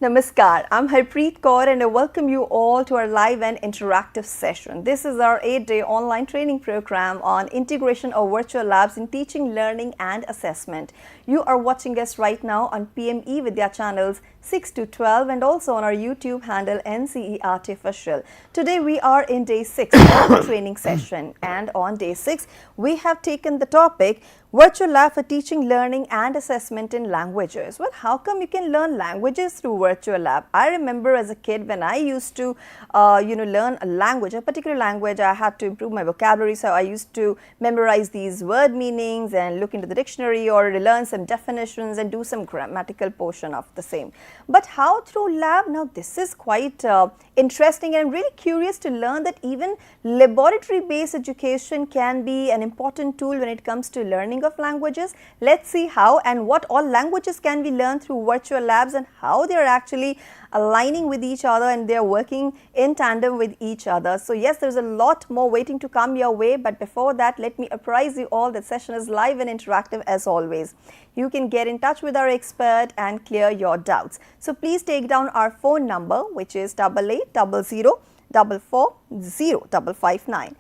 Namaskar, I'm Harpreet Kaur and I welcome you all to our live and interactive session. This is our 8-day online training program on integration of virtual labs in teaching, learning and assessment. You are watching us right now on PM eVidya channels 6 to 12 and also on our YouTube handle NCERtofficial. Today we are in day 6 of the training session, and on day 6 we have taken the topic virtual lab for teaching, learning and assessment in languages. Well, how come you can learn languages through virtual lab? I remember as a kid when I used to learn a language, a particular language, I had to improve my vocabulary, so I used to memorize these word meanings and look into the dictionary or learn some definitions and do some grammatical portion of the same. But how through lab? Now this is quite interesting, and I'm really curious to learn that even laboratory based education can be an important tool when it comes to learning of languages. Let's see how and what all languages can be learned through virtual labs and how they are actually aligning with each other and they are working in tandem with each other. So yes, there's a lot more waiting to come your way, but before that, let me apprise you all that session is live and interactive as always. You can get in touch with our expert and clear your doubts. So please take down our phone number, which is 8800440559.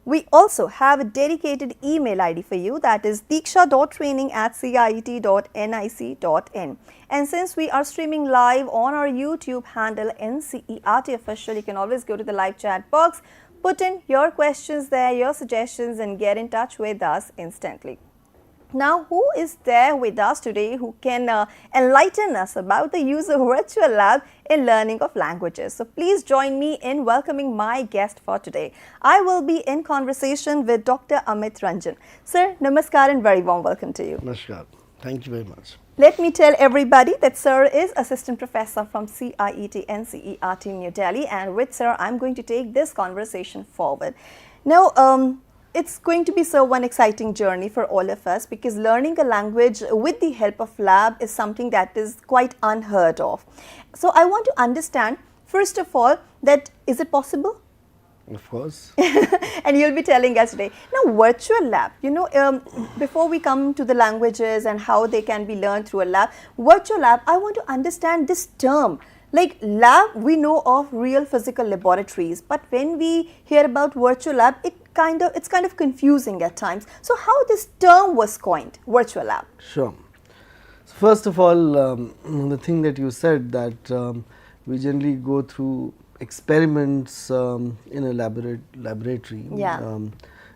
We also have a dedicated email ID for you, that is diksha.training@cert.nic.in. And since we are streaming live on our YouTube handle NCERtofficial, you can always go to the live chat box, put in your questions there, your suggestions and get in touch with us instantly. Now, who is there with us today who can enlighten us about the use of virtual lab in learning of languages? So please join me in welcoming my guest for today. I will be in conversation with Dr. Amit Ranjan. Sir, namaskar and very warm welcome to you. Namaskar. Thank you very much. Let me tell everybody that Sir is Assistant Professor from CIET NCERT New Delhi, and with Sir I'm going to take this conversation forward. Now, it's going to be so one exciting journey for all of us, because learning a language with the help of lab is something that is quite unheard of. So I want to understand, first of all, that is it possible? Of course. And you'll be telling us today. Now, virtual lab, before we come to the languages and how they can be learned through a lab, virtual lab, I want to understand this term. Like lab, we know of real physical laboratories, but when we hear about virtual lab, it's kind of confusing at times. So how this term was coined, virtual lab? Sure. So first of all, the thing that you said, that we generally go through experiments in a laboratory,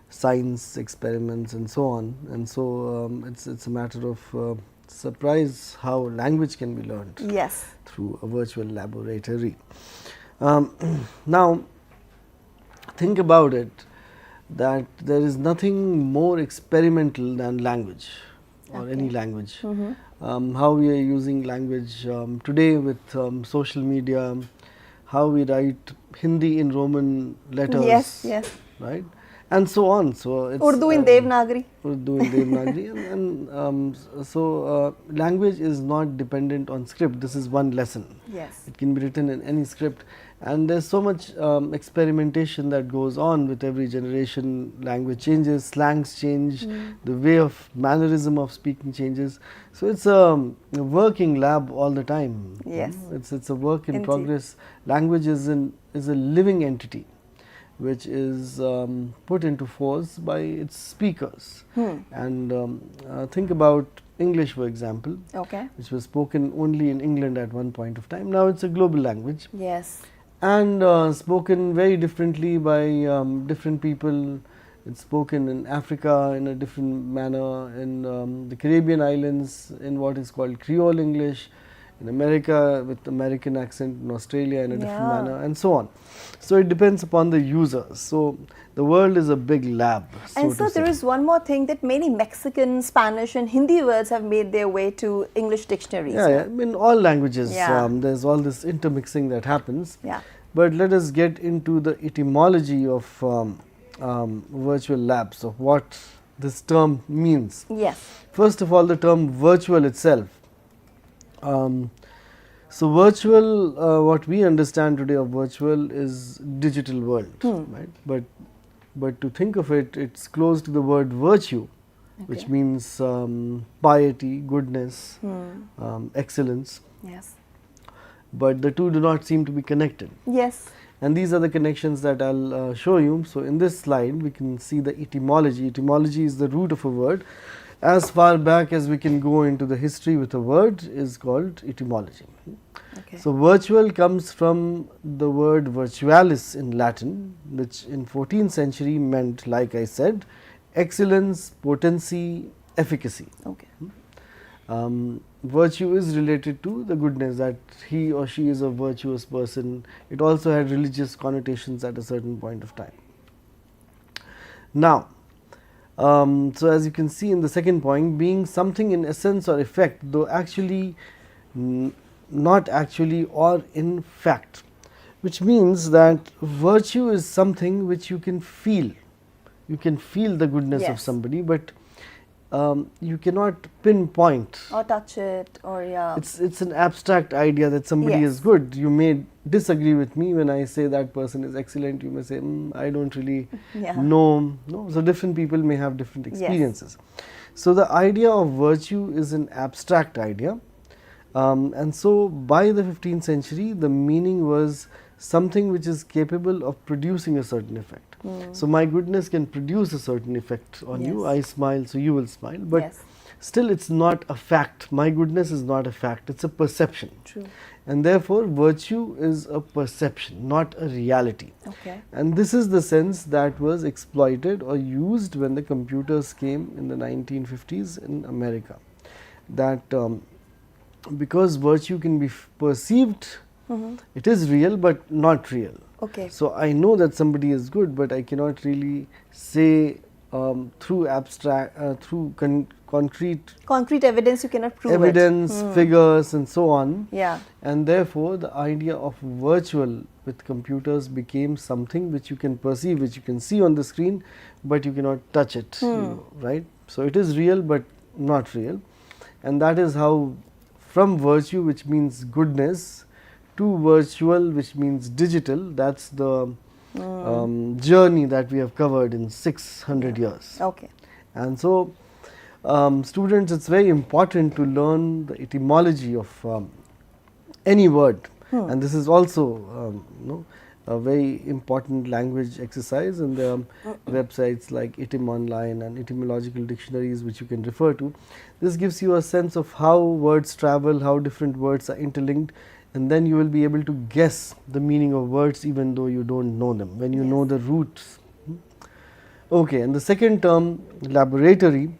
science experiments and so on, and so it's a matter of surprise how language can be learned through a virtual laboratory. Now, think about it, that there is nothing more experimental than language or any language. How we are using language today with social media, how we write Hindi in Roman letters, right, and so on. So it's Urdu in Devanagari. Urdu in Devanagari, so language is not dependent on script. This is one lesson. It can be written in any script, and there's so much experimentation that goes on with every generation. Language changes, slangs change, the way of mannerism of speaking changes. So it's a working lab all the time. It's a work in progress. Language is a living entity, which is put into force by its speakers. And think about English, for example, which was spoken only in England at one point of time. Now it's a global language. And spoken very differently by different people. It's spoken in Africa in a different manner, in the Caribbean islands in what is called Creole English, in America with American accent, in Australia in a different manner, and so on. So it depends upon the users. So the world is a big lab. And so there is one more thing, that many Mexican, Spanish and Hindi words have made their way to English dictionaries. In all languages there's all this intermixing that happens. But let us get into the etymology of virtual labs, of what this term means. First of all, the term virtual itself So virtual, what we understand today of virtual is digital world, right? But to think of it, it's close to the word virtue, which means piety, goodness, excellence. Yes. But the two do not seem to be connected. Yes. And these are the connections that I'll show you. So in this slide, we can see the etymology. Etymology is the root of a word. As far back as we can go into the history with a word is called etymology. Okay. So virtual comes from the word virtualis in Latin, which in 14th century meant, like I said, excellence, potency, efficacy. Okay. Virtue is related to the goodness, that he or she is a virtuous person. It also had religious connotations at a certain point of time. Now, so as you can see in the second point, being something in essence or effect, though actually not actually or in fact, which means that virtue is something which you can feel. You can feel the goodness of somebody, but you cannot pinpoint or touch it, or it's an abstract idea that somebody is good. You may disagree with me when I say that person is excellent. You may say, I don't really know. No, so different people may have different experiences. So the idea of virtue is an abstract idea, and so by the 15th century, the meaning was something which is capable of producing a certain effect. So my goodness can produce a certain effect on you. I smile, so you will smile, but still it's not a fact. My goodness is not a fact, it's a perception. True. And therefore virtue is a perception, not a reality. Okay. And this is the sense that was exploited or used when the computers came in the 1950s in America. That because virtue can be perceived, it is real but not real. Okay. So I know that somebody is good, but I cannot really say through abstract, through concrete evidence. You cannot prove evidence, figures, and so on. Yeah. And therefore, the idea of virtual with computers became something which you can perceive, which you can see on the screen, but you cannot touch it. Right? So it is real, but not real, and that is how, from virtue, which means goodness, to virtual, which means digital, that's the journey that we have covered in 600 years. Okay. And so, students, it's very important to learn the etymology of any word, and this is also a very important language exercise, and there are websites like Etymonline and etymological dictionaries which you can refer to. This gives you a sense of how words travel, how different words are interlinked, and then you will be able to guess the meaning of words even though you don't know them, when you know the roots. Okay, and the second term, laboratory,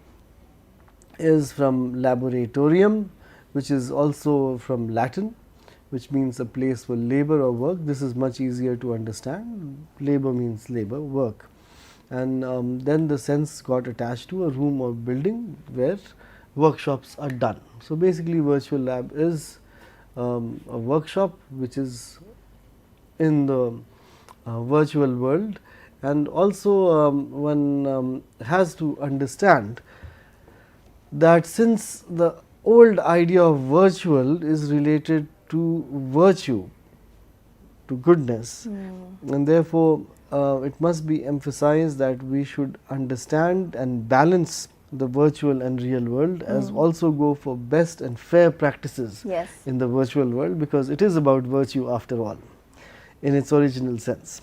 is from laboratorium, which is also from Latin, which means a place for labor or work. This is much easier to understand. Labor means labor, work. And then the sense got attached to a room or building where workshops are done. So basically virtual lab is a workshop which is in the virtual world, and also one has to understand that since the old idea of virtual is related to virtue, to goodness, and therefore it must be emphasized that we should understand and balance the virtual and real world, as also go for best and fair practices in the virtual world, because it is about virtue after all, in its original sense.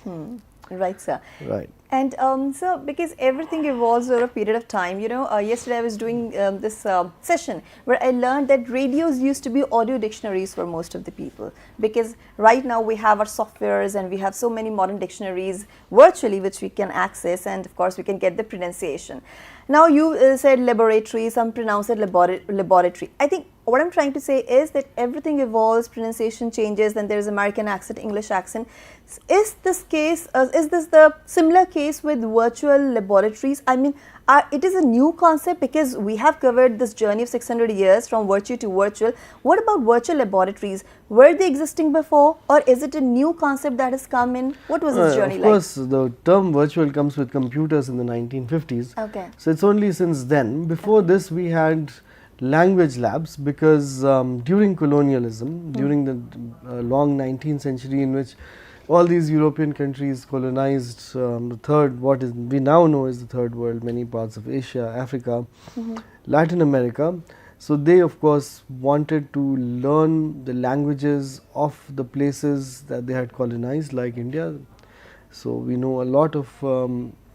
Right, sir. Right. And sir, because everything evolves over a period of time, you know, yesterday I was doing this session where I learned that radios used to be audio dictionaries for most of the people, because right now we have our softwares and we have so many modern dictionaries virtually which we can access, and of course we can get the pronunciation. Now you said laboratory, some pronounce it laboratory. I think what I'm trying to say is that everything evolves, pronunciation changes, then there is American accent, English accent. Is this case, is this the similar case with virtual laboratories? I mean, it is a new concept because we have covered this journey of 600 years from virtue to virtual. What about virtual laboratories? Were they existing before, or is it a new concept that has come in? What was this journey like? Of course, the term virtual comes with computers in the 1950s. Okay. So it's only since then. Before this, we had language labs because during colonialism, during the long 19th century in which all these European countries colonized the third, what is we now know is the third world, many parts of Asia, Africa, Latin America. So they of course wanted to learn the languages of the places that they had colonized, like India. So we know a lot of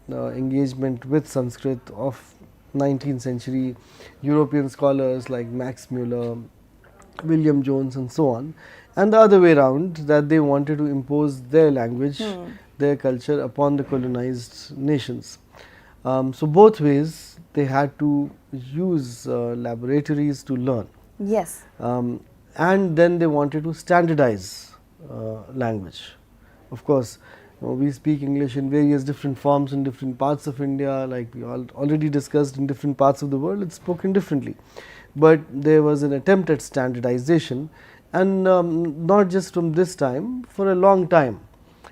engagement with Sanskrit of 19th century European scholars like Max Muller, William Jones and so on, and the other way around, that they wanted to impose their language, their culture upon the colonized nations. So both ways they had to use laboratories to learn. Yes. And then they wanted to standardize language. Of course, we speak English in various different forms in different parts of India, like we already discussed. In different parts of the world it's spoken differently, but there was an attempt at standardization, and not just from this time, for a long time.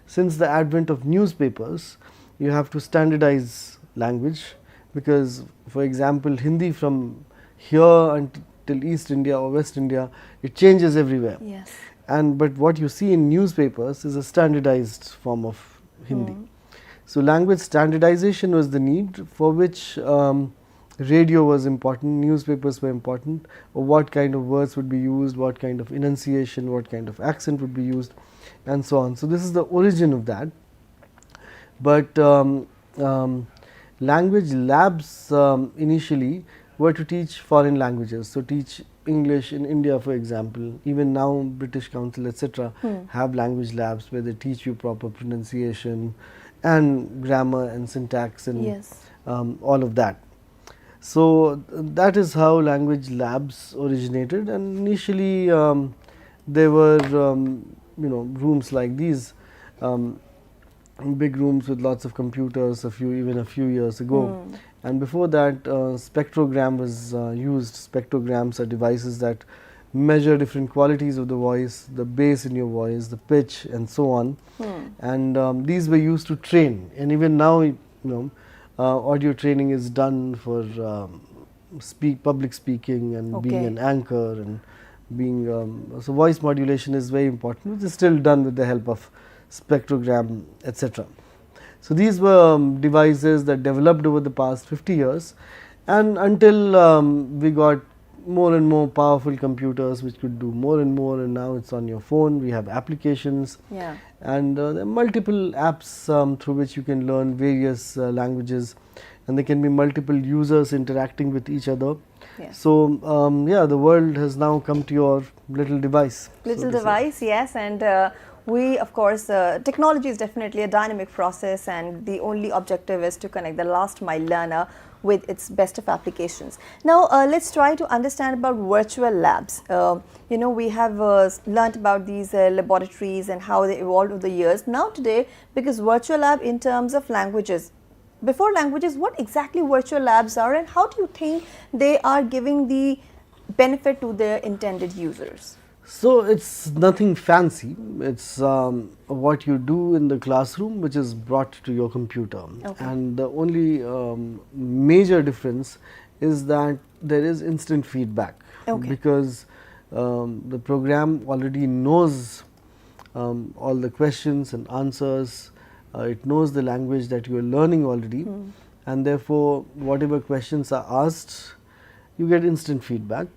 Since the advent of newspapers, you have to standardize language, because for example Hindi from here until East India or West India, it changes everywhere. Yes. But what you see in newspapers is a standardized form of Hindi. So language standardization was the need, for which radio was important, newspapers were important, or what kind of words would be used, what kind of enunciation, what kind of accent would be used, and so on. So this is the origin of that. But language labs initially were to teach foreign languages, so teach English in India, for example. Even now British Council etc. have language labs where they teach you proper pronunciation and grammar and syntax and all of that. So that is how language labs originated, and initially there were rooms like these, big rooms with lots of computers, even a few years ago. And before that, spectrogram was used. Spectrograms are devices that measure different qualities of the voice, the bass in your voice, the pitch and so on. And these were used to train, and even now audio training is done for public speaking and being an anchor, and being so voice modulation is very important, which is still done with the help of spectrogram etc. So these were devices that developed over the past 50 years, and until we got more and more powerful computers which could do more and more, and now it's on your phone. We have applications, and there are multiple apps through which you can learn various languages, and there can be multiple users interacting with each other. So the world has now come to your little device. Yes, and we, of course, technology is definitely a dynamic process, and the only objective is to connect the last mile learner with its best of applications. Now, let's try to understand about virtual labs. We have learnt about these laboratories and how they evolved over the years. Now today, because virtual lab in terms of languages, before languages, what exactly virtual labs are, and how do you think they are giving the benefit to their intended users? So it's nothing fancy. It's what you do in the classroom, which is brought to your computer. And the only major difference is that there is instant feedback, because the program already knows all the questions and answers. It knows the language that you are learning already, and therefore whatever questions are asked, you get instant feedback.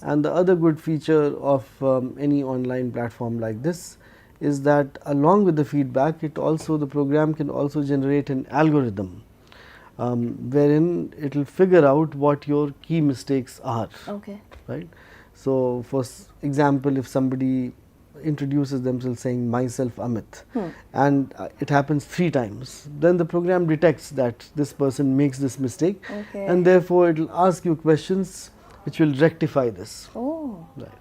And the other good feature of any online platform like this is that along with the feedback, the program can also generate an algorithm wherein it will figure out what your key mistakes are. Right? So for example, if somebody introduces themselves saying myself Amit, and it happens 3 times, then the program detects that this person makes this mistake, and therefore it will ask you questions which will rectify this. Right.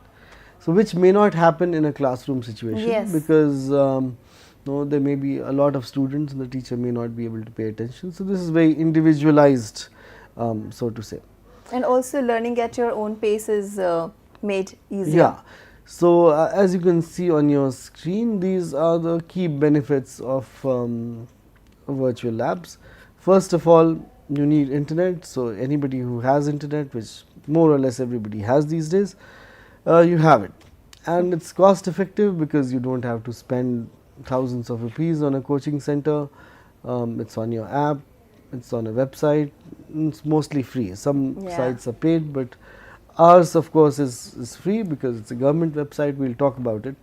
So which may not happen in a classroom situation, because there may be a lot of students and the teacher may not be able to pay attention. So this is very individualized, so to say. And also learning at your own pace is made easier. So as you can see on your screen, these are the key benefits of virtual labs. First of all, you need internet. So anybody who has internet, which more or less everybody has these days, you have it, and it's cost effective because you don't have to spend thousands of rupees on a coaching center. It's on your app, it's on a website, it's mostly free. Some sites are paid, but ours of course is free because it's a government website. We'll talk about it.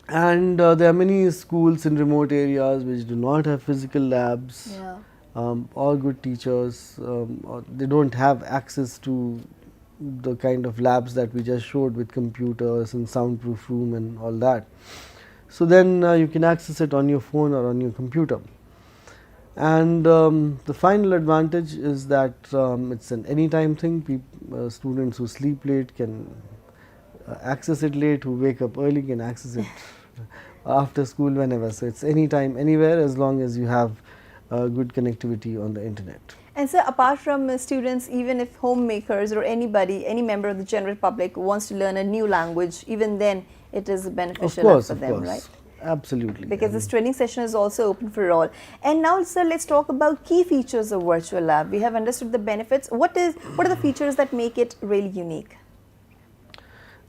And there are many schools in remote areas which do not have physical labs, or good teachers, or they don't have access to the kind of labs that we just showed with computers and soundproof room and all that. So then you can access it on your phone or on your computer. And the final advantage is that it's an anytime thing. Students who sleep late can access it late, who wake up early can access it after school, whenever. So it's anytime, anywhere, as long as you have good connectivity on the internet. And so apart from students, even if homemakers or anybody, any member of the general public wants to learn a new language, even then it is beneficial for them, right? Absolutely. Because this training session is also open for all. And now, sir, let's talk about key features of virtual lab. We have understood the benefits. What are the features that make it really unique?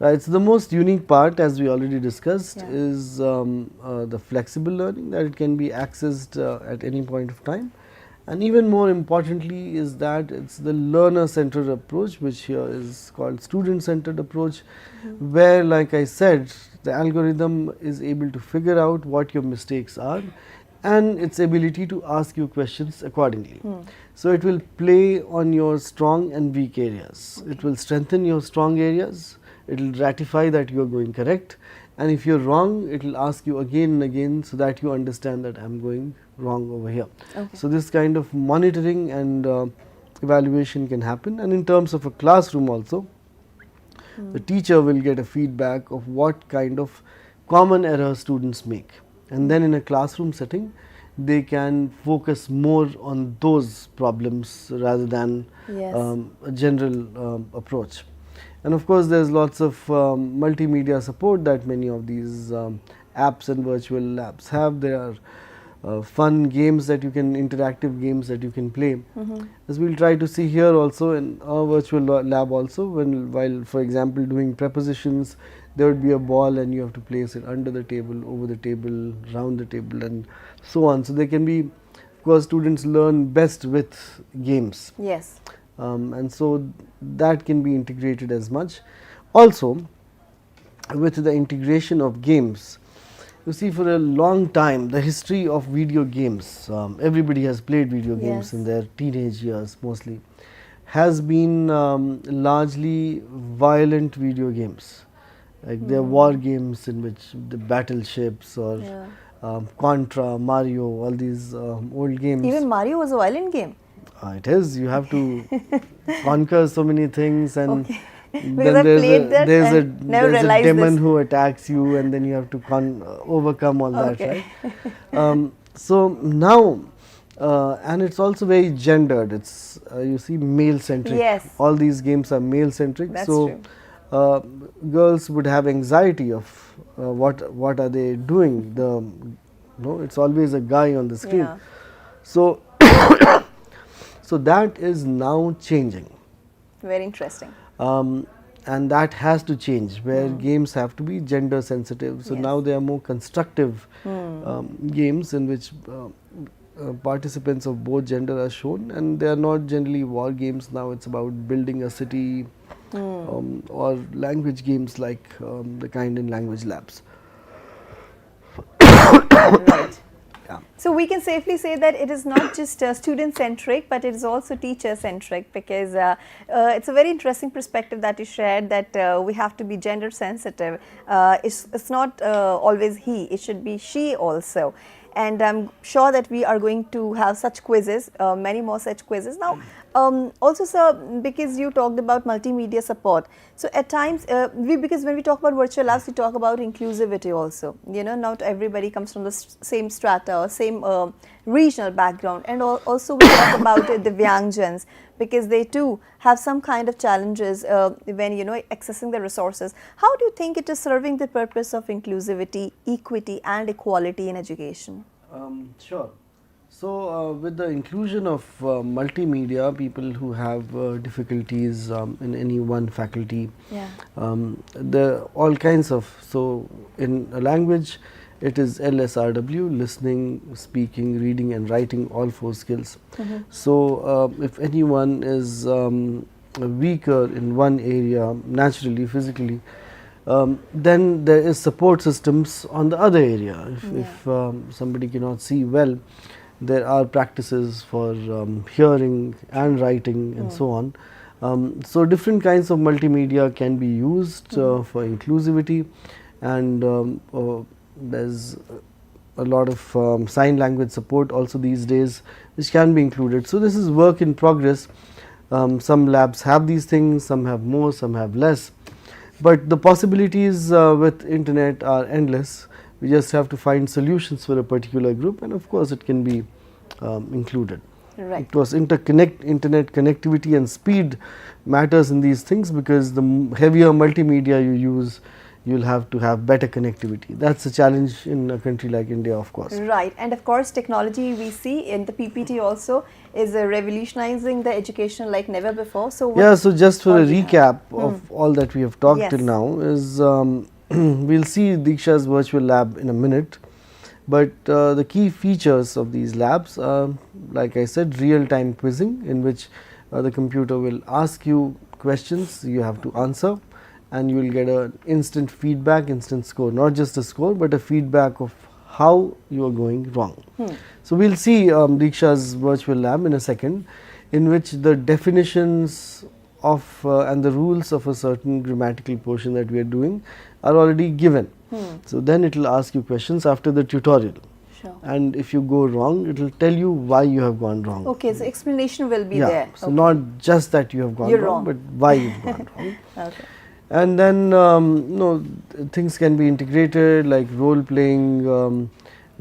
It's the most unique part, as we already discussed, is the flexible learning, that it can be accessed at any point of time. And even more importantly is that it's the learner-centered approach, which here is called student-centered approach, where, like I said, the algorithm is able to figure out what your mistakes are and its ability to ask you questions accordingly. So it will play on your strong and weak areas. It will strengthen your strong areas. It will ratify that you are going correct, and if you are wrong, it will ask you again and again so that you understand that I am going wrong over here. So this kind of monitoring and evaluation can happen. And in terms of a classroom also, the teacher will get a feedback of what kind of common errors students make, and then in a classroom setting they can focus more on those problems rather than a general approach. And of course, there is lots of multimedia support that many of these apps and virtual labs have. There are fun games that you can, interactive games that you can play. As we will try to see here also in our virtual lab also, while for example doing prepositions, there would be a ball and you have to place it under the table, over the table, round the table, and so on. So they can be, of course, students learn best with games. Yes. And so that can be integrated as much. Also, with the integration of games, you see, for a long time the history of video games, everybody has played video games in their teenage years mostly, has been largely violent video games. Like there are war games in which the battleships or Contra, Mario, all these old games. Even Mario was a violent game. It is. You have to conquer so many things, and then there's a demon who attacks you, and then you have to overcome all that, right? So now, and it's also very gendered. It's you see, male centric. Yes. All these games are male centric. That's so true. Girls would have anxiety of what are they doing. It's always a guy on the screen. So. So that is now changing. Very interesting. And that has to change, where games have to be gender sensitive. So now there are more constructive games in which participants of both gender are shown, and they are not generally war games. Now it's about building a city, or language games like the kind in language labs. Right. So we can safely say that it is not just student-centric, but it is also teacher-centric, because it's a very interesting perspective that you shared, that we have to be gender-sensitive. It's not always he, it should be she also. And I'm sure that we are going to have such quizzes, many more such quizzes. Now, also, sir, because you talked about multimedia support, so at times, because when we talk about virtual labs, we talk about inclusivity also. You know, not everybody comes from the same strata or same regional background, and also we talk about the Divyangjans, because they too have some kind of challenges when, you know, accessing the resources. How do you think it is serving the purpose of inclusivity, equity and equality in education? Sure. So, with the inclusion of multimedia, people who have difficulties in any one faculty, there are all kinds of, so in a language it is LSRW, listening, speaking, reading and writing, all 4 skills. So, if anyone is weaker in one area naturally, physically, then there is support systems on the other area. If somebody cannot see well, there are practices for hearing and writing and so on. So, different kinds of multimedia can be used for inclusivity, and there is a lot of sign language support also these days which can be included. So, this is work in progress. Some labs have these things, some have more, some have less, but the possibilities with internet are endless. We just have to find solutions for a particular group, and of course, it can be included. Right. Of course, internet connectivity and speed matters in these things, because the heavier multimedia you use, you will have to have better connectivity. That is a challenge in a country like India, of course. Right, and of course technology we see in the PPT also is revolutionizing the education like never before. So yeah, so just for a recap of all that we have talked till now is we will see Diksha's virtual lab in a minute, but the key features of these labs are, like I said, real-time quizzing, in which the computer will ask you questions, you have to answer, and you will get an instant feedback, instant score, not just a score but a feedback of how you are going wrong. So, we will see Diksha's virtual lab in a second, in which the definitions of and the rules of a certain grammatical portion that we are doing are already given. So, then it will ask you questions after the tutorial. Sure. And if you go wrong, it will tell you why you have gone wrong. Okay, so explanation will be there. So, not just that you have gone wrong, but why you have gone wrong. Okay. And then things can be integrated like role playing,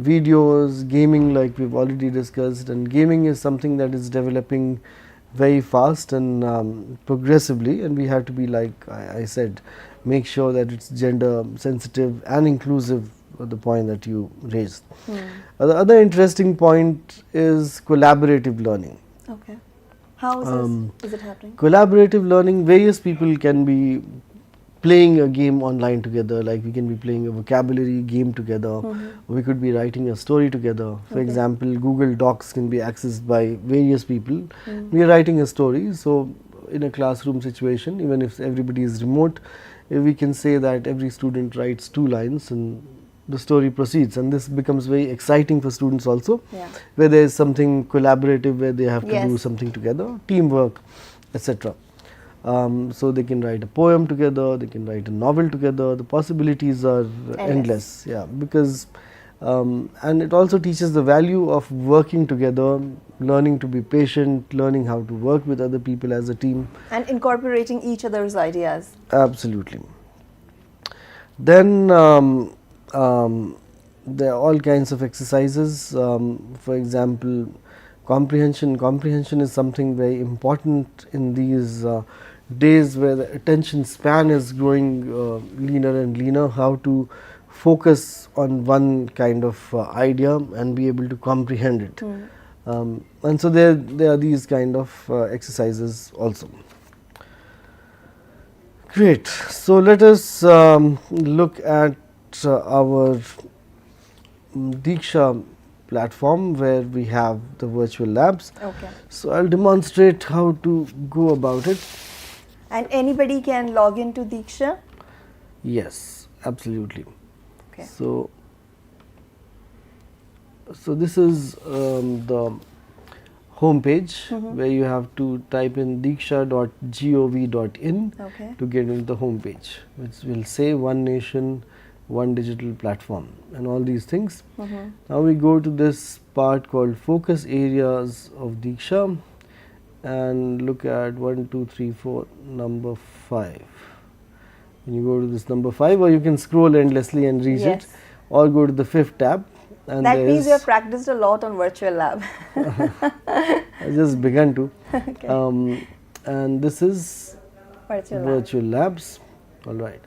videos, gaming, like we have already discussed, and gaming is something that is developing very fast and progressively, and we have to be, like I said, make sure that it is gender sensitive and inclusive, the point that you raised. The other interesting point is collaborative learning. Okay. How is it happening? Collaborative learning, various people can be playing a game online together, like we can be playing a vocabulary game together, we could be writing a story together. For example, Google Docs can be accessed by various people. We are writing a story, so in a classroom situation, even if everybody is remote, we can say that every student writes 2 lines and the story proceeds, and this becomes very exciting for students also, where there is something collaborative, where they have to do something together, teamwork, etc. So, they can write a poem together, they can write a novel together, the possibilities are endless. Yeah, because and it also teaches the value of working together, learning to be patient, learning how to work with other people as a team. And incorporating each other's ideas. Absolutely. Then there are all kinds of exercises, for example, comprehension. Comprehension is something very important in these days where the attention span is growing leaner and leaner, how to focus on one kind of idea and be able to comprehend it. And so there are these kind of exercises also. Great. So, let us look at our Diksha platform where we have the virtual labs. Okay. So, I will demonstrate how to go about it. And anybody can log into Diksha? Yes, absolutely. Okay. So this is the home page where you have to type in diksha.gov.in to get into the home page, which will say One Nation, One Digital Platform and all these things. Now we go to this part called Focus Areas of Diksha and look at 1, 2, 3, 4, number 5. When you go to this number 5, or you can scroll endlessly and reach it, or go to the 5th tab. And that means you have practiced a lot on virtual lab. I just began to. And this is virtual labs. All right.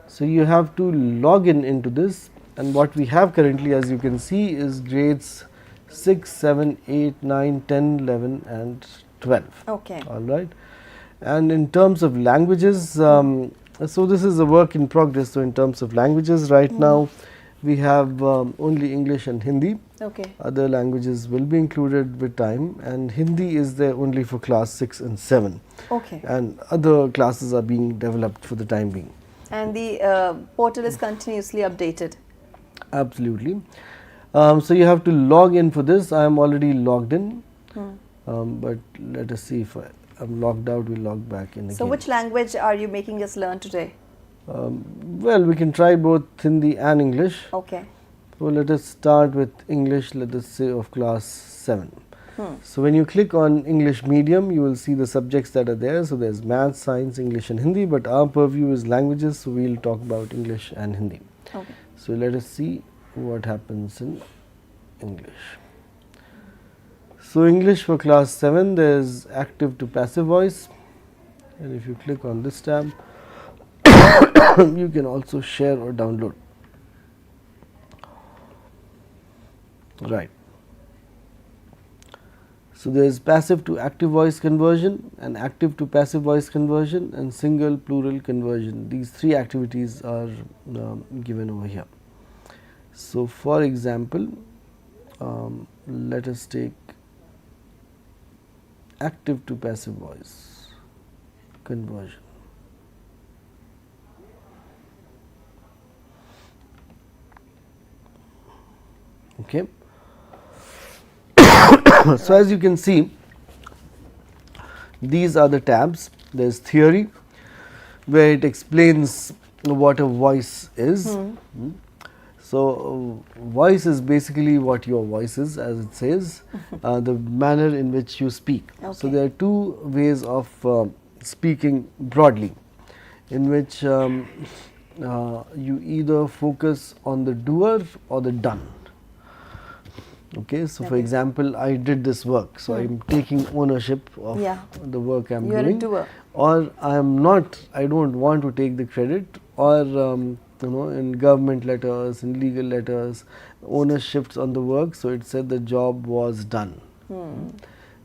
So you have to log in into this, and what we have currently, as you can see, is grades 6, 7, 8, 9, 10, 11 and 12. Okay. All right. And in terms of languages, so this is a work in progress. So in terms of languages, right now we have only English and Hindi. Okay. Other languages will be included with time, and Hindi is there only for class 6 and 7. Okay. And other classes are being developed for the time being. And the portal is continuously updated. Absolutely. So you have to log in for this. I am already logged in, but let us see if I'm logged out. We'll log back in again. So which language are you making us learn today? Well, we can try both Hindi and English. Okay. So let us start with English. Let us say of class 7. So when you click on English medium, you will see the subjects that are there. So there's maths, science, English and Hindi, but our purview is languages, so we'll talk about English and Hindi. Okay. So let us see what happens in English. So English for class 7, there's active to passive voice, and if you click on this tab, you can also share or download. Right. So there is passive to active voice conversion, and active to passive voice conversion, and single plural conversion. These 3 activities are given over here. So for example, let us take active to passive voice conversion. Okay. So as you can see, these are the tabs. There is theory, where it explains what a voice is. So voice is basically what your voice is, as it says, the manner in which you speak. Okay. So there are 2 ways of speaking broadly, in which you either focus on the doer or the done. Okay, so for example, I did this work, so I am taking ownership of the work I am doing. You are a doer. Or I am not, I don't want to take the credit, or you know, in government letters, in legal letters, owner shifts on the work, so it said the job was done.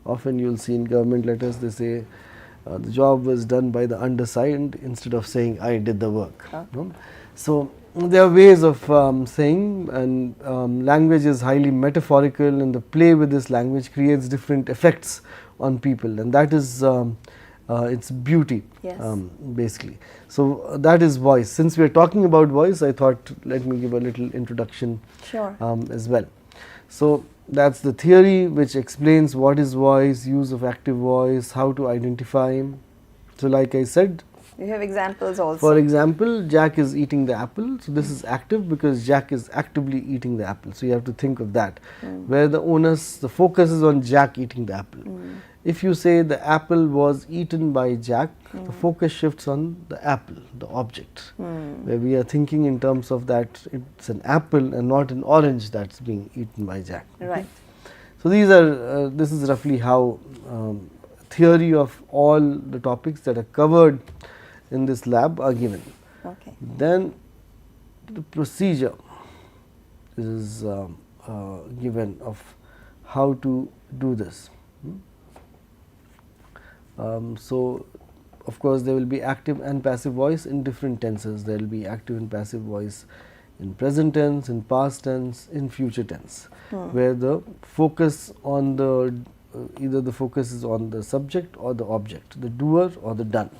Often you will see in government letters they say the job was done by the undersigned, instead of saying I did the work. So there are ways of saying, and language is highly metaphorical, and the play with this language creates different effects on people, and that is its beauty. Yes. Basically. So that is voice. Since we are talking about voice, I thought let me give a little introduction as well. So that's the theory which explains what is voice, use of active voice, how to identify. So like I said, you have examples also. For example, Jack is eating the apple. So this is active because Jack is actively eating the apple. So you have to think of that, where the onus, the focus is on Jack eating the apple. If you say the apple was eaten by Jack, the focus shifts on the apple, the object, where we are thinking in terms of that it's an apple and not an orange that's being eaten by Jack. Right. So these are this is roughly how theory of all the topics that are covered in this lab are given. Okay. Then the procedure is given of how to do this. So of course there will be active and passive voice in different tenses. There will be active and passive voice in present tense, in past tense, in future tense, where the focus on the either the focus is on the subject or the object, the doer or the done.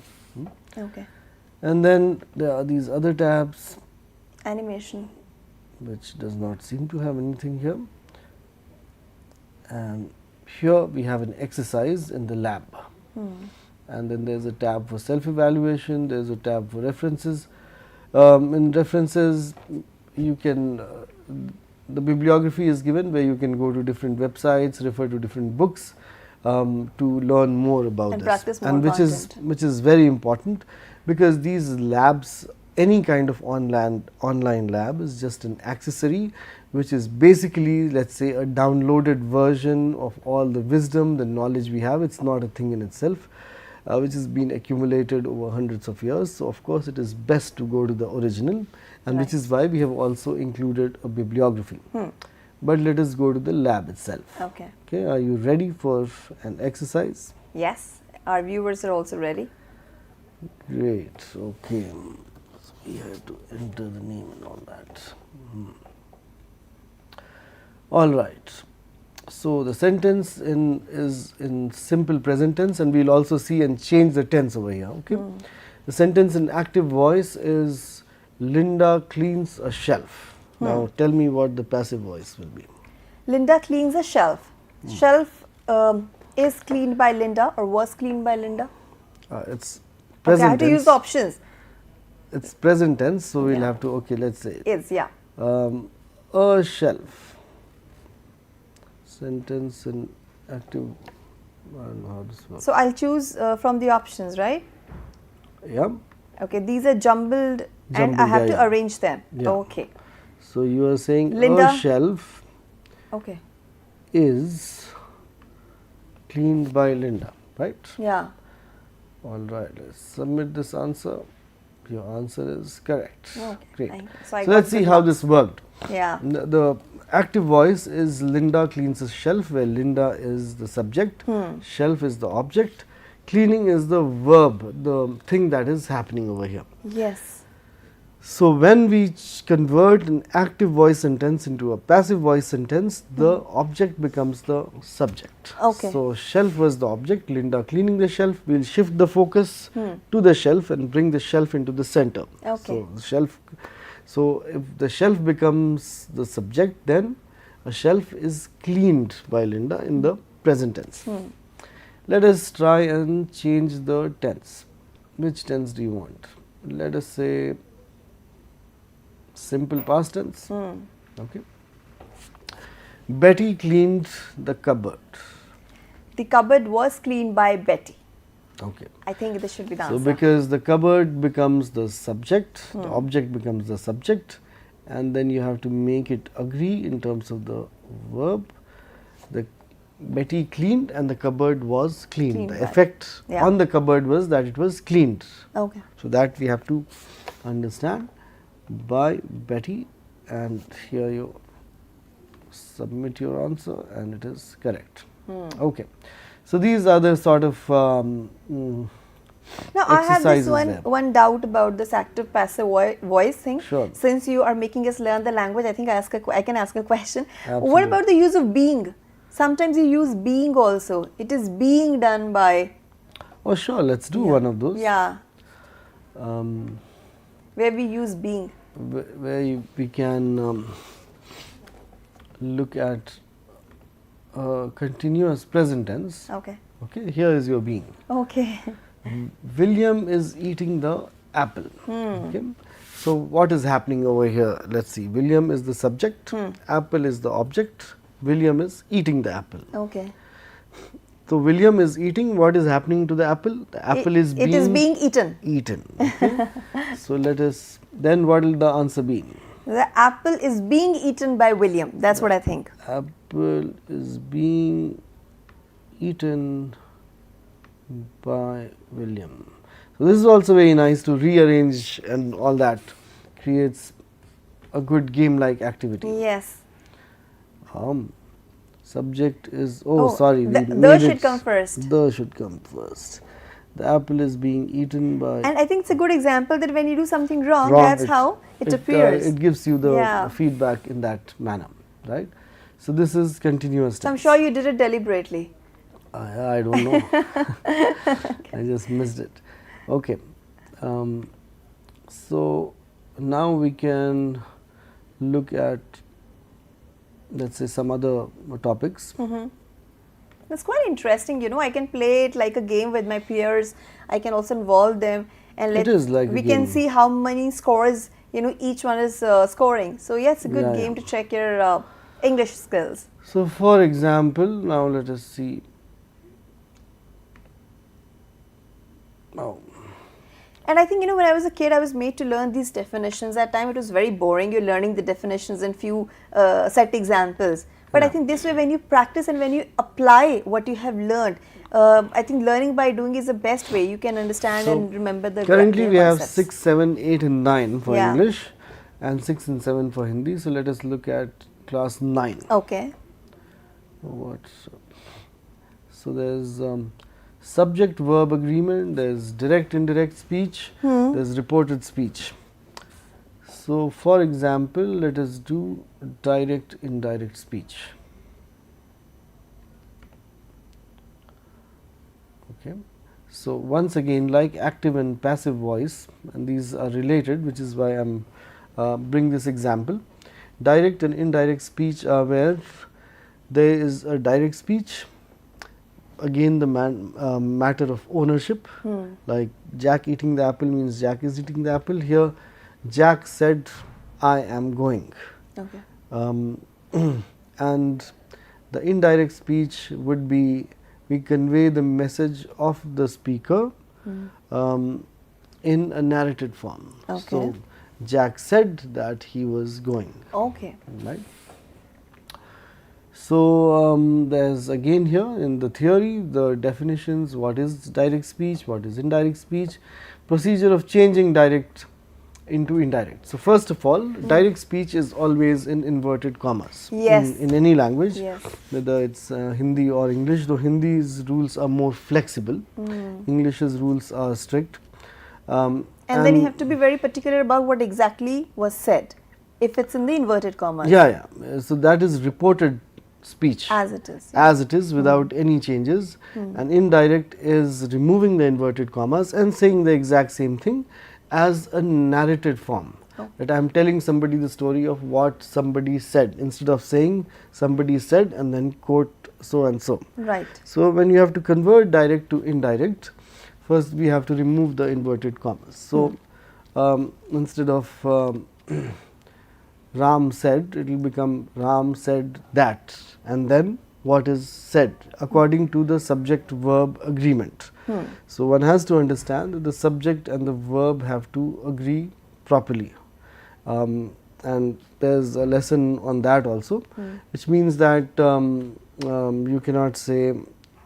Okay. And then there are these other tabs, animation, which does not seem to have anything here, and here we have an exercise in the lab. And then there is a tab for self-evaluation, there is a tab for references. In references you can the bibliography is given, where you can go to different websites, refer to different books to learn more about and this, practice more and which is very important, because these labs, any kind of online lab, is just an accessory which is basically, let's say, a downloaded version of all the wisdom, the knowledge we have. It's not a thing in itself, which has been accumulated over hundreds of years. So of course it is best to go to the original, and which is why we have also included a bibliography. but let us go to the lab itself. Okay. Okay, are you ready for an exercise? Yes, our viewers are also ready. Great. Okay, so we have to enter the name and all that. All right. So the sentence is in simple present tense, and we'll also see and change the tense over here. Okay. The sentence in active voice is Linda cleans a shelf. Now tell me what the passive voice will be. Linda cleans a shelf. Shelf is cleaned by Linda or was cleaned by Linda? It's Okay, I present have to tense. use the options. It's present tense, so we'll Yeah. have to, okay, let's say Is, yeah. a shelf. Sentence in active, I don't know how this works. So I'll choose from the options, right? Yeah. Okay, these are jumbled and I Jumbled, have yeah, to yeah. arrange them. Yeah. Okay. So you are saying Linda. a shelf Okay. is cleaned by Linda, right? Yeah. All right, let's submit this answer. Your answer is correct. Okay. Great. Thank you. So I let's got see good how marks. this worked. Yeah. The active voice is Linda cleans a shelf, where Linda is the subject, shelf is the object, cleaning is the verb, the thing that is happening over here. Yes. So when we convert an active voice sentence into a passive voice sentence, the object becomes the subject. Okay. So shelf was the object, Linda cleaning the shelf, we'll shift the focus to the shelf and bring the shelf into the center. Okay. So the shelf, so if the shelf becomes the subject, then a shelf is cleaned by Linda in the present tense. Let us try and change the tense. Which tense do you want? Let us say simple past tense. Okay. Betty cleaned the cupboard. The cupboard was cleaned by Betty. Okay. I think this should be the So answer. because the cupboard becomes the subject, the object becomes the subject, and then you have to make it agree in terms of the verb. The Betty cleaned and the cupboard was cleaned. Cleaned The by- effect yeah. on the cupboard was that it was cleaned. Okay. So that we have to understand by Betty, and here you submit your answer and it is correct. Okay. So these are the sort of Now I have this exercises there. one doubt about this active passive voice thing. Sure. Since you are making us learn the language, I think I can ask a question. What Absolutely. about the use of being? Sometimes you use being also. It is being done by. Oh sure, let's do one of those. Yeah. Um, Where we use being. where we can look at continuous present tense. Okay. Okay, here is your being. Okay. William is eating the apple. Okay. So what is happening over here? Let's see. William is the subject, apple is the object, William is eating the apple. Okay. So William is eating, what is happening to the apple? The apple is It is being eaten. eaten. Okay. So let us, then what will the answer be? The apple is being eaten by William. That's what I think. Apple is being eaten by William. So this is also very nice to rearrange and all that, creates a good game like activity. Yes. Subject is, The sorry, we the made should it- come first. The should come first. The apple is being eaten by. And I think it's a good example that when you do something wrong, Wrong, that's how it appears. It gives you the Yeah. feedback in that manner, right? So this is continuous So I'm tense. sure you did it deliberately. I don't know. I just missed it. Okay. So now we can look at, let's say, some other topics. It's quite interesting, you know. I can play it like a game with my peers. I can also involve them, and It is like a we can game. see how many scores each one is scoring. So yeah, it's a good Yeah, game yeah. to check your English skills. So for example, now let us see. And I think when I was a kid, I was made to learn these definitions. At time, it was very boring. You're learning the definitions and few set examples. But I think this way, when you practice and when you apply what you have learned, I think learning by doing is the best way. You can understand So and remember the currently we have concepts. 6, 7, 8 and 9 for Yeah. English and 6 and 7 for Hindi. So let us look at class 9. Okay. So there's subject verb agreement, there's direct indirect speech, there's reported speech. So for example, let us do direct indirect speech. Okay. So once again, like active and passive voice, and these are related, which is why I'm bring this example. Direct and indirect speech are where there is a direct speech, again the matter of ownership, like Jack eating the apple means Jack is eating the apple. Here Jack said, I am going. Okay. And the indirect speech would be, we convey the message of the speaker in a narrated form. Okay. So Jack said that he was going. Okay. Right. So there's again here in the theory the definitions, what is direct speech, what is indirect speech, procedure of changing direct into indirect. So first of all, direct speech is always in inverted commas. Yes. In any language, yes. whether it's Hindi or English, though Hindi's rules are more flexible, English's rules are strict. And then you have to be very particular about what exactly was said, if it's in the inverted commas. Yeah. So that is reported speech as it is. As it is, without any changes. And indirect is removing the inverted commas and saying the exact same thing as a narrated form. That I am telling somebody the story of what somebody said, instead of saying somebody said and then quote so and so. Right. So when you have to convert direct to indirect, first we have to remove the inverted commas. So instead of Ram said, it will become Ram said that, and then what is said according to the subject verb agreement. So one has to understand that the subject and the verb have to agree properly, and there's a lesson on that also, which means that you cannot say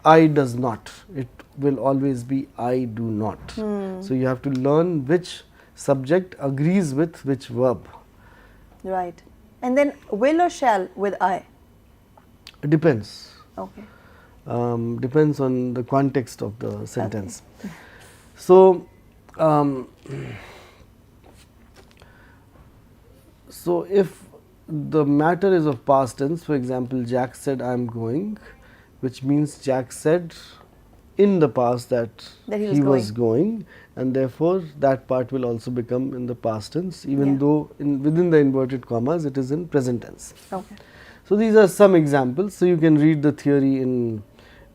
I does not, it will always be I do not. So you have to learn which subject agrees with which verb. Right. And then will or shall with I? It depends. Okay. Depends on the context of the sentence. Okay. So, so if the matter is of past tense, for example, Jack said I am going, which means Jack said in the past that he was going, and therefore that part will also become in the past tense, even though within the inverted commas it is in present tense. Okay. So these are some examples. So you can read the theory in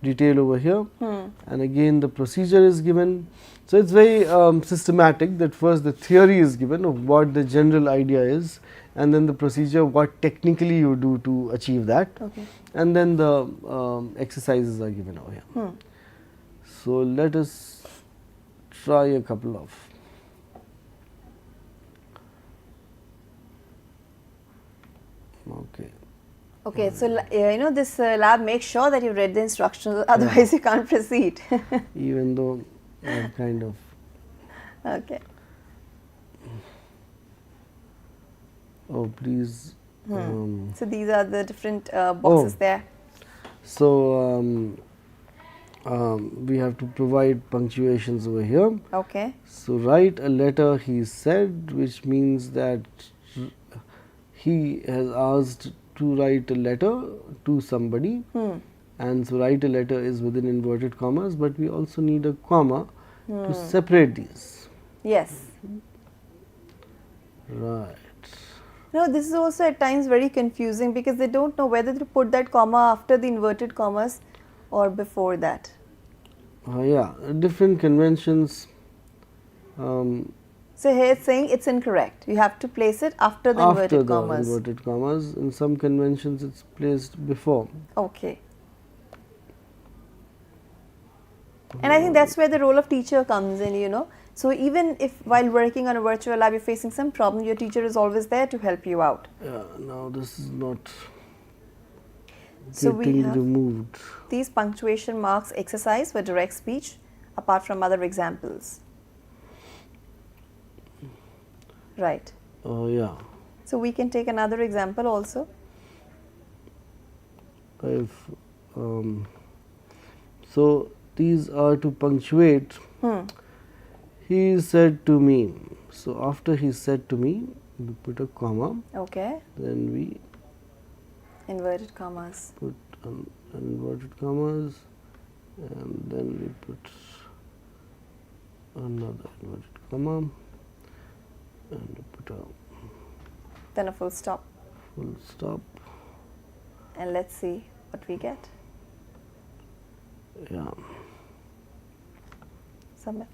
detail over here, and again the procedure is given. So it's very systematic, that first the theory is given of what the general idea is, and then the procedure, what technically you do to achieve that, and then the exercises are given over here. So let us try a couple of. Okay, so this lab makes sure that you read the instructions, otherwise you can't proceed. Even though kind of. Okay. Oh, please. So these are the different boxes there. So we have to provide punctuations over here. Okay. So write a letter, he said, which means that he has asked to write a letter to somebody, and so write a letter is within inverted commas, but we also need a comma to separate these. Yes. Right. No, this is also at times very confusing, because they don't know whether to put that comma after the inverted commas or before that. Yeah, different conventions. So here it's saying it's incorrect. You have to place it after the inverted commas. After the inverted commas. In some conventions it's placed before. Okay. And I think that's where the role of teacher comes in, So even if while working on a virtual lab you're facing some problem, your teacher is always there to help you out. Yeah, now this is not so getting removed. These punctuation marks exercise for direct speech, apart from other examples. Right. Yeah. So we can take another example also. if so these are to punctuate. He said to me. So after he said to me, we put a comma. Okay. Then we Inverted commas. put inverted commas, and then we put another inverted comma, and we put a Then a full stop. full stop. And let's see what we get. Yeah. Submit.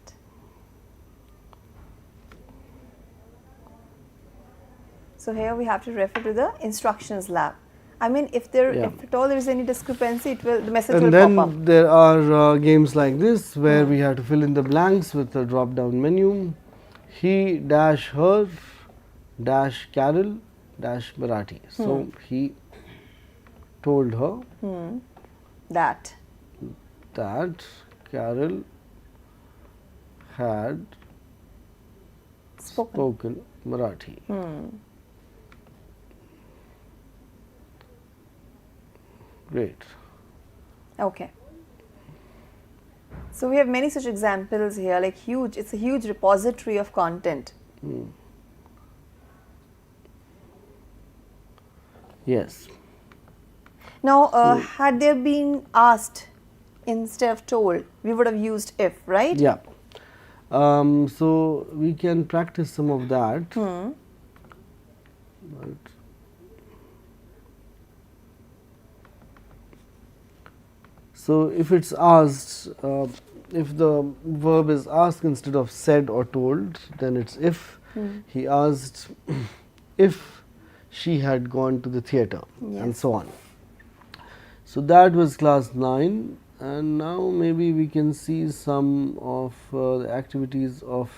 So here we have to refer to the instructions lab. I mean, if at all there is any discrepancy, the message will And pop up. then there are games like this where we have to fill in the blanks with a drop down menu. He dash her dash Carol dash Marathi. So he told her That. that Carol had spoken Marathi. Great. Okay. So we have many such examples here, like huge. It's a huge repository of content. Yes. Now, had there been asked instead of told, we would have used if, right? Yeah. So we can practice some of that. But so if it's asked, if the verb is asked instead of said or told, then it's if. He asked if she had gone to the theatre, and so on. So that was class 9, and now maybe we can see some of the activities of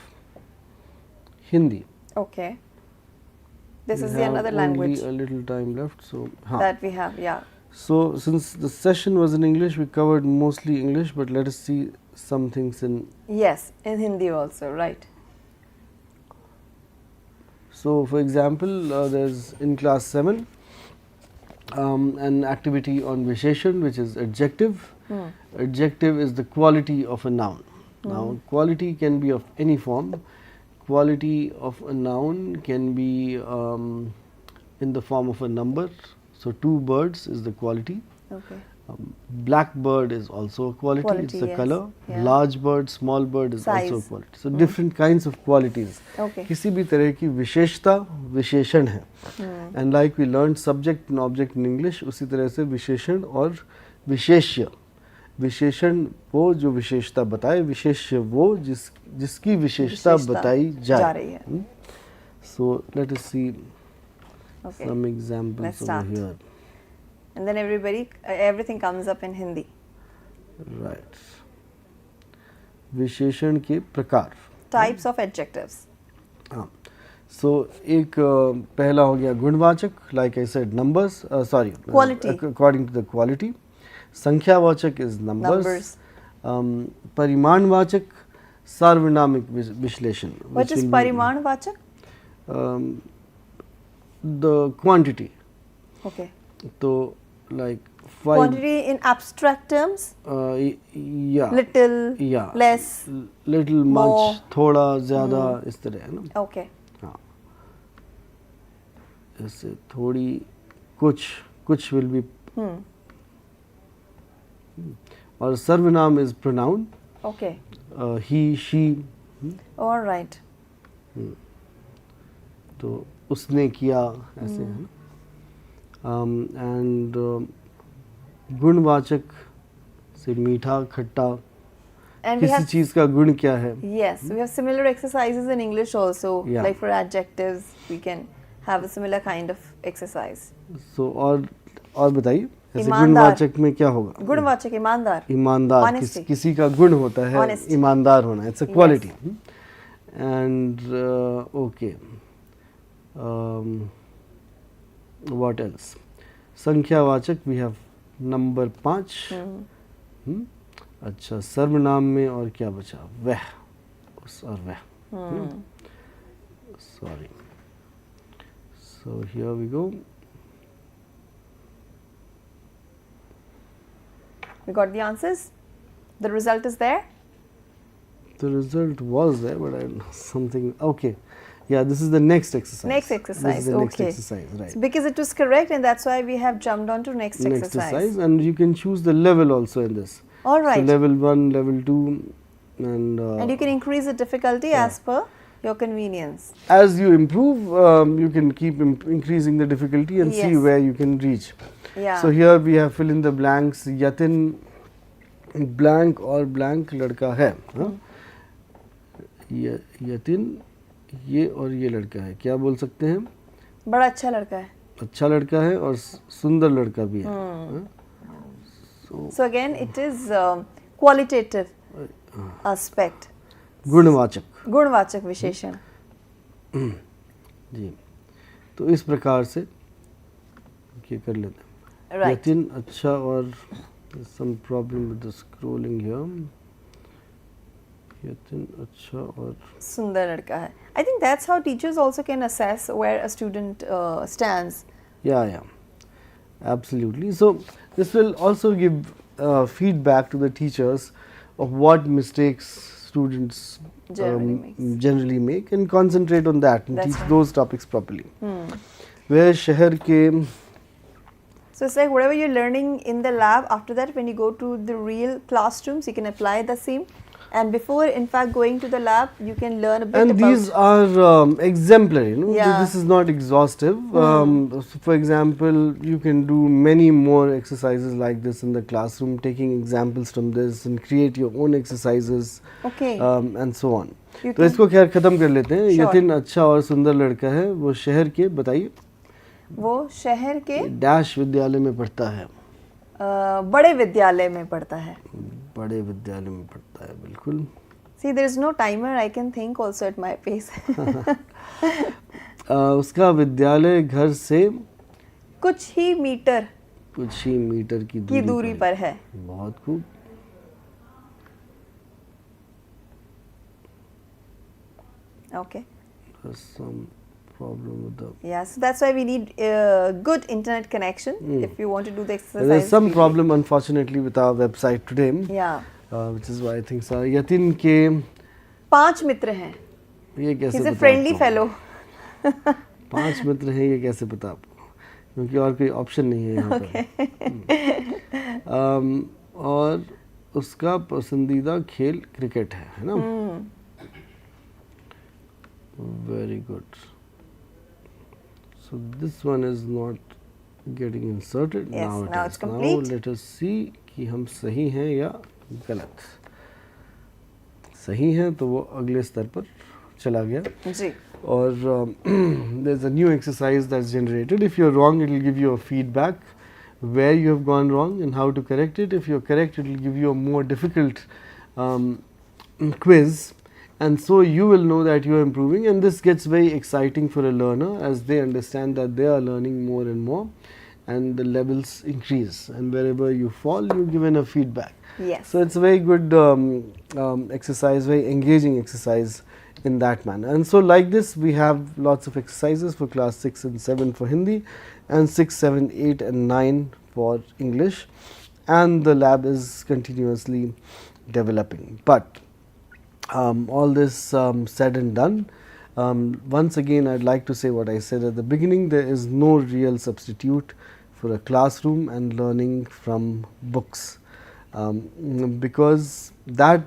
Hindi. Okay. This We is the have another only language a little time left, so that we have, yeah. So since the session was in English, we covered mostly English, but let us see some things in. Yes, in Hindi also, right. So for example, there's in class 7 an activity on Visheshan, which is adjective. Adjective is the quality of a noun. Now quality can be of any form. Quality of a noun can be in the form of a number. So 2 birds is the quality. Okay. Black bird is also a quality, it's a yes. color. Yeah. Large bird, small bird is also a Size. quality. So different kinds of qualities. Okay. किसी भी तरह की विशेषता विशेषण है. And like we learned subject and object in English, उसी तरह से विशेषण और विशेष्य. विशेषण वो जो विशेषता बताए, विशेष्य वो जिसकी विशेषता बताई जा रही है. So let us see some examples over here. And then everything comes up in Hindi. Right. विशेषण के प्रकार. Types of adjectives. हाँ. So एक पहला हो गया गुणवाचक, like I said, numbers. Sorry. Quality. According to the quality. संख्यावाचक is numbers. परिमाणवाचक सार्वनामिक विश्लेषण. What is परिमाणवाचक? The quantity. Okay. So like 5. Quantity in abstract terms? Yeah. Little, yeah. less, little, more. much, थोड़ा, ज़्यादा, इस तरह है ना. Okay. हाँ. ऐसे थोड़ी, कुछ will be. और सर्वनाम is pronoun. Okay. He, she. All right. तो उसने किया, ऐसे है ना. And गुणवाचक से मीठा, खट्टा. And किसी चीज का गुण क्या है? Yes, we have similar exercises in English also. Yeah. Like for adjectives, we can have a similar kind of exercise. So और बताइए. ऐसे ईमानदार. गुणवाचक में क्या होगा? गुणवाचक ईमानदार. ईमानदार. किसी का गुण होता है. Honest. ईमानदार होना. It's a quality. Yes. And okay. What else? संख्यावाचक we have number 5. अच्छा, सर्वनाम में और क्या बचा? वह, उस और वह. Sorry. So here we go. We got the answers. The result is there. The result was there, but something. Okay, yeah, this is the next exercise. Next exercise. This is the next okay. exercise, right? So because it was correct, and that's why we have jumped on to next exercise. And you can choose the level also in this. All right. So level 1, level 2, and you can increase the difficulty as per your convenience. As you improve, you can keep increasing the difficulty and see where you can reach. Yeah. So here we have fill in the blanks. Yatin blank or blank लड़का है. यतिन ये और ये लड़का है. क्या बोल सकते हैं? बड़ा अच्छा लड़का है. अच्छा लड़का है और सुंदर लड़का भी है. So again, it is qualitative aspect. गुणवाचक विशेषण. जी, तो इस प्रकार से ये कर लेते हैं. Right. यतिन अच्छा और some problem with the scrolling here. Yatin अच्छा और सुंदर लड़का है. I think that's how teachers also can assess where a student stands. Yeah, absolutely. So this will also give feedback to the teachers of what mistakes students generally make and concentrate on that and teach those topics properly. Where शहर के So it's like whatever you're learning in the lab, after that when you go to the real classrooms, you can apply the same. And before, in fact, going to the lab, you can learn a bit and about. These are exemplary. Yeah. This is not exhaustive. So for example, you can do many more exercises like this in the classroom, taking examples from this and create your own exercises. Okay. And so on. तो इसको खैर खत्म कर लेते हैं. यतिन अच्छा और सुंदर लड़का है. वो शहर के बताइए. वो शहर के डैश विद्यालय में पढ़ता है. बड़े विद्यालय में पढ़ता है. बड़े विद्यालय में पढ़ता है, बिल्कुल. See, there is no timer. I can think also at my pace. उसका विद्यालय घर से कुछ ही मीटर की दूरी पर है. बहुत खूब. Okay. There's some problem with the. Yeah, so that's why we need good internet connection if you want to do the exercise. There's some problem, unfortunately, with our website today. Yeah. Which is why I think so. Yatin के 5 मित्र हैं. ये कैसे? He's a friendly fellow. 5 मित्र हैं, ये कैसे पता आपको? क्योंकि और कोई ऑप्शन नहीं है यहाँ पर. और उसका पसंदीदा खेल क्रिकेट है ना? Very good. So this one is not getting inserted. Yes, now it's complete. Now let us see कि हम सही हैं या गलत. सही हैं तो वो अगले स्तर पर चला गया. जी. और there's a new exercise that's generated. If you're wrong, it will give you a feedback where you have gone wrong and how to correct it. If you're correct, it will give you a more difficult quiz. And so you will know that you are improving, and this gets very exciting for a learner as they understand that they are learning more and more and the levels increase, and wherever you fall you given a feedback. Yes. So it's a very good exercise, very engaging exercise in that manner. And so like this we have lots of exercises for class 6 and 7 for Hindi and 6, 7, 8 and 9 for English, and the lab is continuously developing. But all this said and done, once again I'd like to say what I said at the beginning. There is no real substitute for a classroom and learning from books, because that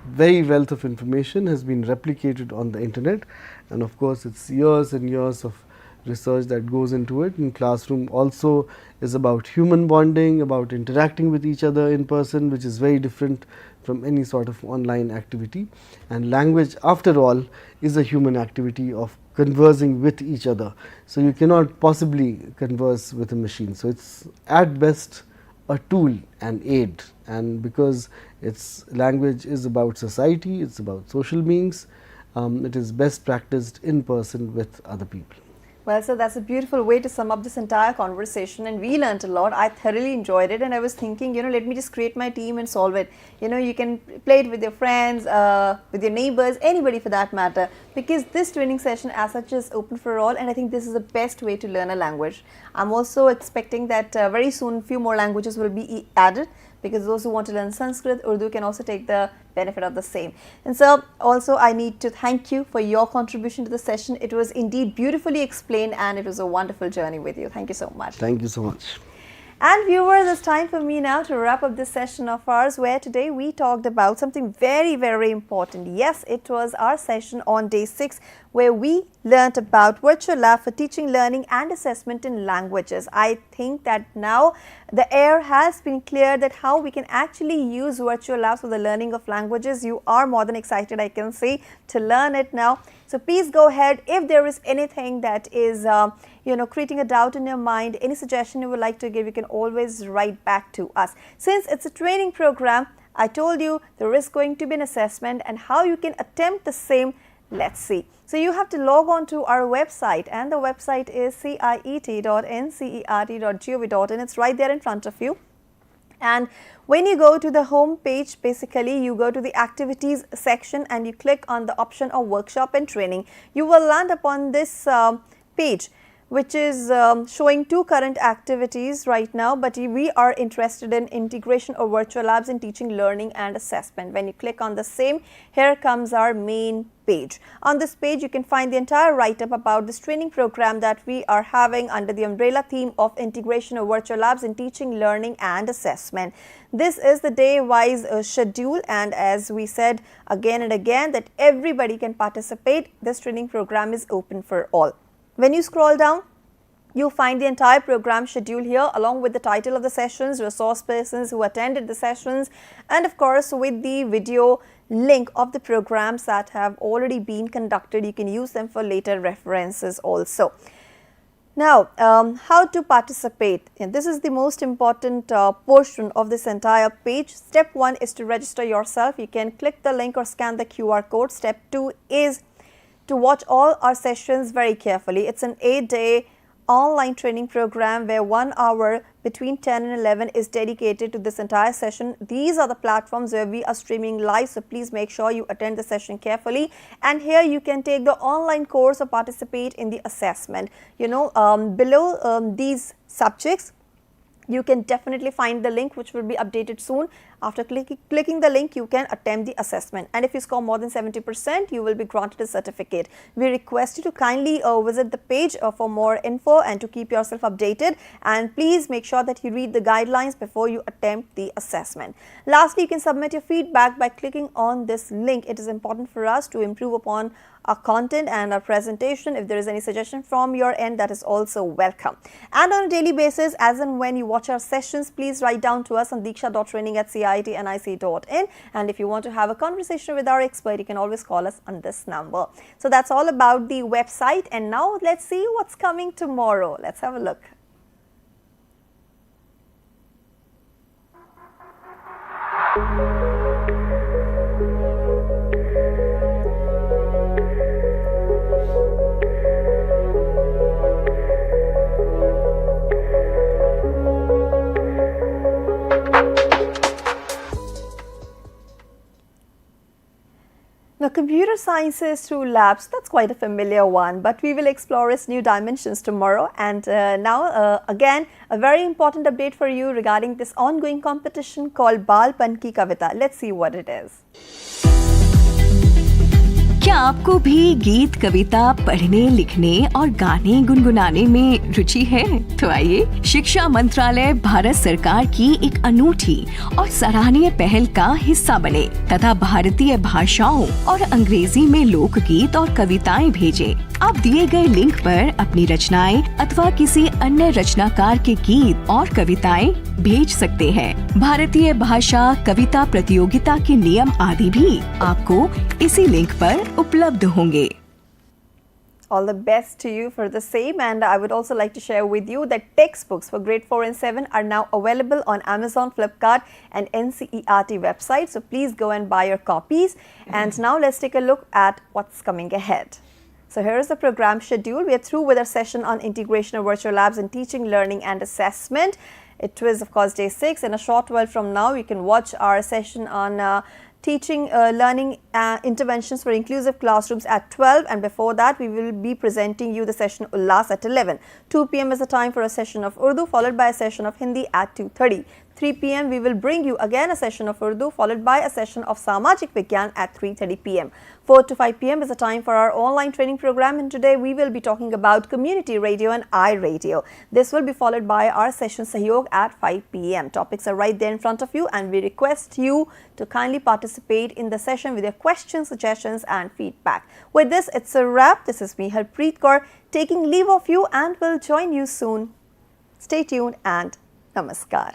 very wealth of information has been replicated on the internet, and of course it's years and years of research that goes into it. And classroom also is about human bonding, about interacting with each other in person, which is very different from any sort of online activity. And language, after all, is a human activity of conversing with each other. So you cannot possibly converse with a machine. So it's at best a tool and aid, and because its language is about society, it's about social beings, it is best practiced in person with other people. Well, so that's a beautiful way to sum up this entire conversation, and we learned a lot. I thoroughly enjoyed it, and I was thinking, let me just create my team and solve it. You can play it with your friends, with your neighbors, anybody for that matter, because this training session as such is open for all, and I think this is the best way to learn a language. I'm also expecting that very soon a few more languages will be added, because those who want to learn Sanskrit, Urdu can also take the benefit of the same. And so also I need to thank you for your contribution to the session. It was indeed beautifully explained, and it was a wonderful journey with you. Thank you so much. Thank you so much. And viewers, it's time for me now to wrap up this session of ours, where today we talked about something very, very important. Yes, it was our session on day 6, where we learnt about virtual lab for teaching, learning and assessment in languages. I think that now the air has been cleared that how we can actually use virtual labs for the learning of languages. You are more than excited, I can say, to learn it now. So please go ahead. If there is anything that is creating a doubt in your mind, any suggestion you would like to give, you can always write back to us. Since it's a training program, I told you there is going to be an assessment, and how you can attempt the same, let's see. So you have to log on to our website, and the website is ciet.ncert.gov.in. It's right there in front of you. And when you go to the home page, basically you go to the activities section and you click on the option of workshop and training. You will land upon this page, which is showing 2 current activities right now, but we are interested in integration of virtual labs in teaching, learning and assessment. When you click on the same, here comes our main page. On this page, you can find the entire write-up about this training program that we are having under the umbrella theme of integration of virtual labs in teaching, learning and assessment. This is the day-wise schedule, and as we said again and again that everybody can participate. This training program is open for all. When you scroll down, you'll find the entire program schedule here, along with the title of the sessions, resource persons who attended the sessions, and of course with the video link of the programs that have already been conducted. You can use them for later references also. Now, how to participate? And this is the most important portion of this entire page. Step 1 is to register yourself. You can click the link or scan the QR code. Step 2 is to watch all our sessions very carefully. It's an 8-day online training program where 1 hour between 10 and 11 is dedicated to this entire session. These are the platforms where we are streaming live, so please make sure you attend the session carefully. And here you can take the online course or participate in the assessment. Below these subjects, you can definitely find the link, which will be updated soon. After clicking the link, you can attempt the assessment, and if you score more than 70%, you will be granted a certificate. We request you to kindly visit the page for more info and to keep yourself updated, and please make sure that you read the guidelines before you attempt the assessment. Lastly, you can submit your feedback by clicking on this link. It is important for us to improve upon our content and our presentation. If there is any suggestion from your end, that is also welcome. And on a daily basis, as and when you watch our sessions, please write down to us on diksha.training@cietnic.in. And if you want to have a conversation with our expert, you can always call us on this number. So that's all about the website. And now let's see what's coming tomorrow. Let's have a look. Now, computer sciences through labs, that's quite a familiar one, but we will explore its new dimensions tomorrow. And now, again, a very important update for you regarding this ongoing competition called Balpan Ki Kavita. Let's see what it is. क्या आपको भी गीत, कविता पढ़ने, लिखने और गाने गुनगुनाने में रुचि है? तो आइए शिक्षा मंत्रालय भारत सरकार की एक अनूठी और सराहनीय पहल का हिस्सा बने तथा भारतीय भाषाओं और अंग्रेजी में लोकगीत और कविताएं भेजें। आप दिए गए लिंक पर अपनी रचनाएं अथवा किसी अन्य रचनाकार के गीत और कविताएं भेज सकते हैं। भारतीय भाषा कविता प्रतियोगिता के नियम आदि भी आपको इसी लिंक पर उपलब्ध होंगे। All the best to you for the same, and I would also like to share with you that textbooks for grade 4 and 7 are now available on Amazon, Flipkart and NCERT website. So please go and buy your copies. And now let's take a look at what's coming ahead. So here is the program schedule. We are through with our session on integration of virtual labs in teaching, learning and assessment. It was of course day 6. In a short while from now you can watch our session on teaching, learning interventions for inclusive classrooms at 12, and before that we will be presenting you the session Ullas at 11. 2 p.m. is the time for a session of Urdu followed by a session of Hindi at 2:30. 3 p.m. we will bring you again a session of Urdu followed by a session of Samajik Vigyan at 3:30 p.m. 4 to 5 p.m. is the time for our online training program, and today we will be talking about community radio and iRadio. This will be followed by our session Sahyog at 5 p.m. Topics are right there in front of you, and we request you to kindly participate in the session with your questions, suggestions and feedback. With this, it's a wrap. This is me, Harpreet Kaur, taking leave of you, and will join you soon. Stay tuned and namaskar.